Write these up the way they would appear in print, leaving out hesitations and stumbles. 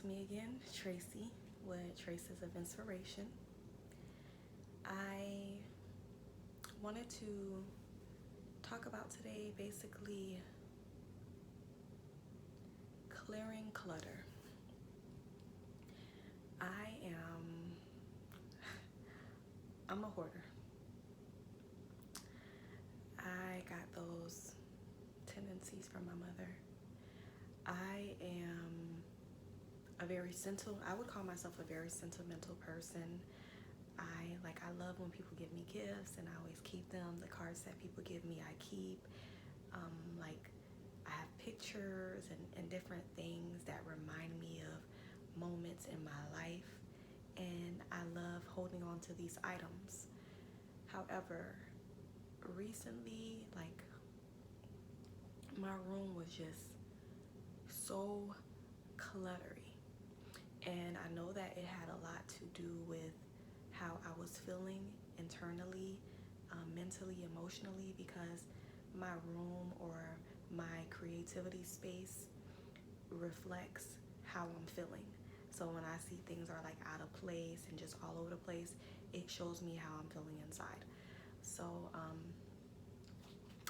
me again, Tracy, with Traces of Inspiration. I wanted to talk about today basically clearing clutter. I am, I'm a hoarder. I got those tendencies from my mother. I am I would call myself a very sentimental person. I love when people give me gifts and I always keep them. The cards that people give me, I keep. Like I have pictures and different things that remind me of moments in my life, and I love holding on to these items. However, recently, like my room was just so cluttery, and I know that it had a lot to do with how I was feeling internally, mentally, emotionally, because my room or my creativity space reflects how I'm feeling. So when I see things are like out of place and just all over the place, it shows me how I'm feeling inside. So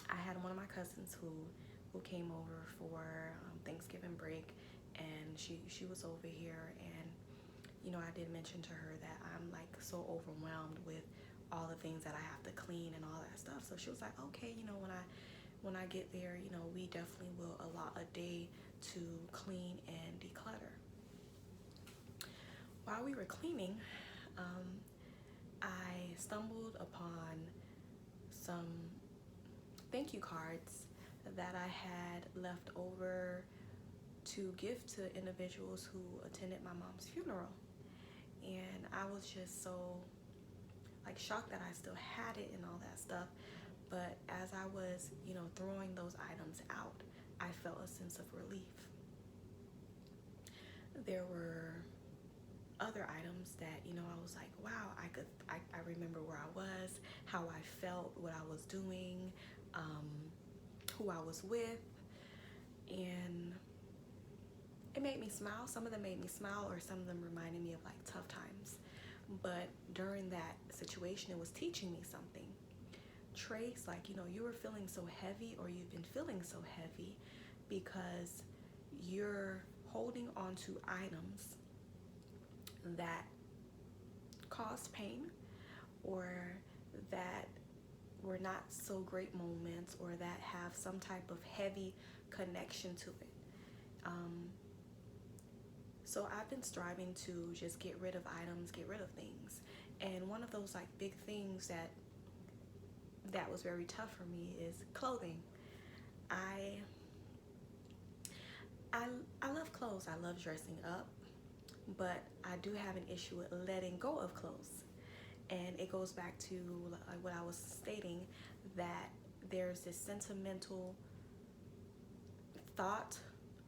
I had one of my cousins who came over for Thanksgiving break, and she was over here, and I did mention to her that I'm like so overwhelmed with all the things that I have to clean and all that stuff. So she was like, okay, when I get there, we definitely will allot a day to clean and declutter. While we were cleaning, I stumbled upon some thank you cards that I had left over to give to individuals who attended my mom's funeral. And I was just so like shocked that I still had it and all that stuff. But as I was, throwing those items out, I felt a sense of relief. There were other items that, I was like, wow, I remember where I was, how I felt, what I was doing, who I was with, and it made me smile. Some of them made me smile, or some of them reminded me of like tough times. But during that situation, it was teaching me something. Trace, like, you were feeling so heavy, or you've been feeling so heavy because you're holding on to items that caused pain, or that were not so great moments, or that have some type of heavy connection to it. So I've been striving to just get rid of items, get rid of things. And one of those like big things that was very tough for me is clothing. I I I love clothes. I love dressing up, but I do have an issue with letting go of clothes. And it goes back to what I was stating, that there's this sentimental thought,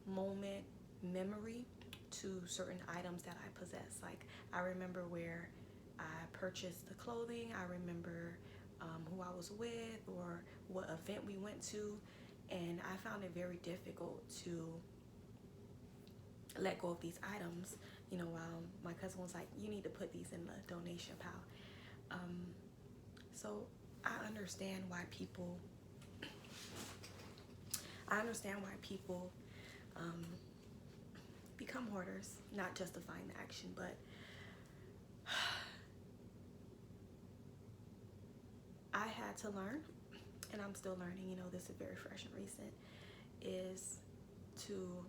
moment, memory to certain items that I possess. Like I remember where I purchased the clothing. I remember who I was with, or what event we went to, and I found it very difficult to let go of these items. My cousin was like, "You need to put these in the donation pile." So I understand why people. I understand why people become hoarders, not justifying the action, but I had to learn, and I'm still learning, this is very fresh and recent, is to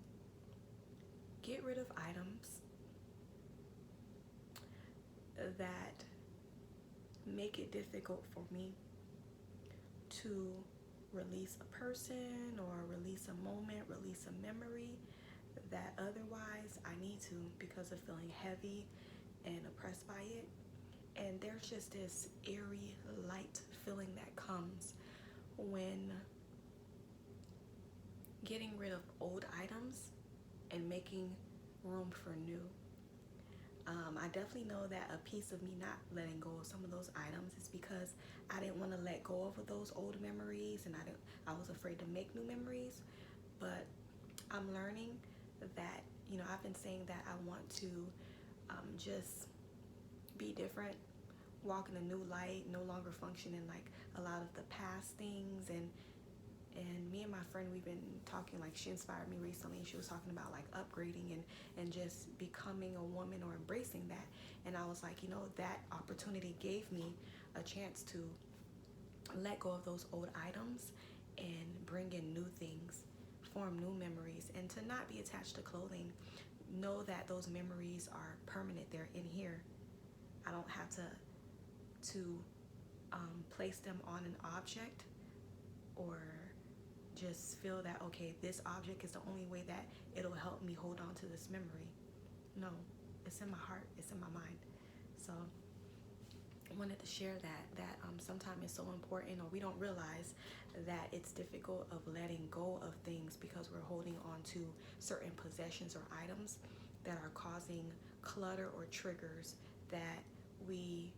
get rid of items that make it difficult for me to release a person, or release a moment, release a memory that otherwise I need to, because of feeling heavy and oppressed by it. And there's just this eerie, light feeling that comes when getting rid of old items and making room for new. I definitely know that a piece of me not letting go of some of those items is because I didn't want to let go of those old memories, and I was afraid to make new memories. But I'm learning that I've been saying that I want to just be different, walk in a new light, no longer function in like a lot of the past things. And me and my friend, we've been talking, like she inspired me recently, and she was talking about like upgrading and just becoming a woman or embracing that. And I was like, that opportunity gave me a chance to let go of those old items and bring in new things, form new memories, and to not be attached to clothing. Know that those memories are permanent, they're in here. I don't have to place them on an object, or just feel that, okay, this object is the only way that it'll help me hold on to this memory. No, it's in my heart, it's in my mind. So I wanted to share that sometimes it's so important, or we don't realize that it's difficult of letting go of things because we're holding on to certain possessions or items that are causing clutter or triggers that we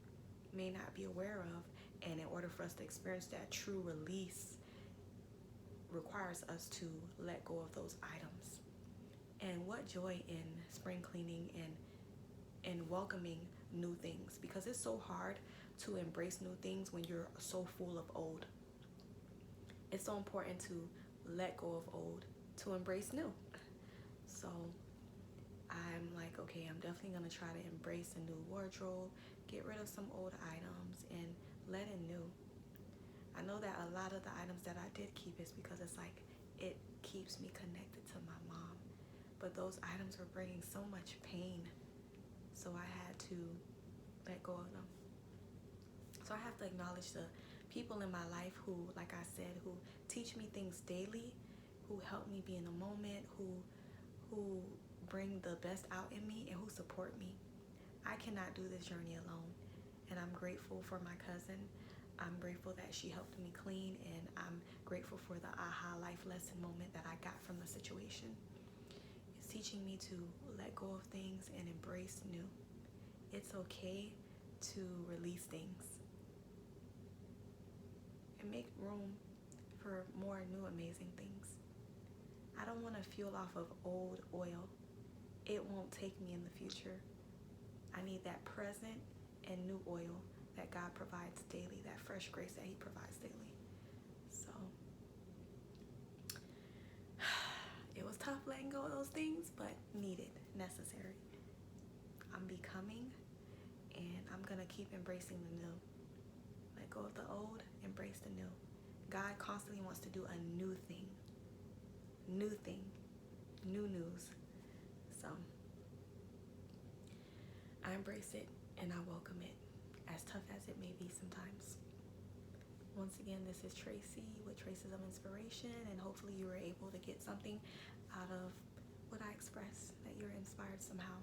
may not be aware of. And in order for us to experience that true release, requires us to let go of those items. And what joy in spring cleaning and welcoming new things, because it's so hard to embrace new things when you're so full of old. It's so important to let go of old to embrace new. So I'm like, okay, I'm definitely going to try to embrace a new wardrobe, get rid of some old items, and let in new. I know that a lot of the items that I did keep is because it's like it keeps me connected to my mom. But those items were bringing so much pain, so I had to let go of them. So I have to acknowledge the people in my life who, like I said, who teach me things daily, who help me be in the moment, who bring the best out in me, and who support me. I cannot do this journey alone, and I'm grateful for my cousin. I'm grateful that she helped me clean, and I'm grateful for the aha life lesson moment that I got from the situation. It's teaching me to let go of things and embrace new. It's okay to release things and make room for more new amazing things. I don't want to fuel off of old oil. It won't take me in the future. I need that present and new oil that God provides daily, that fresh grace that He provides daily. So it was tough letting go of those things, but needed, necessary. I'm becoming, and I'm going to keep embracing the new. Let go of the old, embrace the new. God constantly wants to do a new thing, new news. So I embrace it and I welcome it, as tough as it may be sometimes. Once again, this is Tracy with Traces of Inspiration, and hopefully you were able to get something out of what I express, that you're inspired somehow.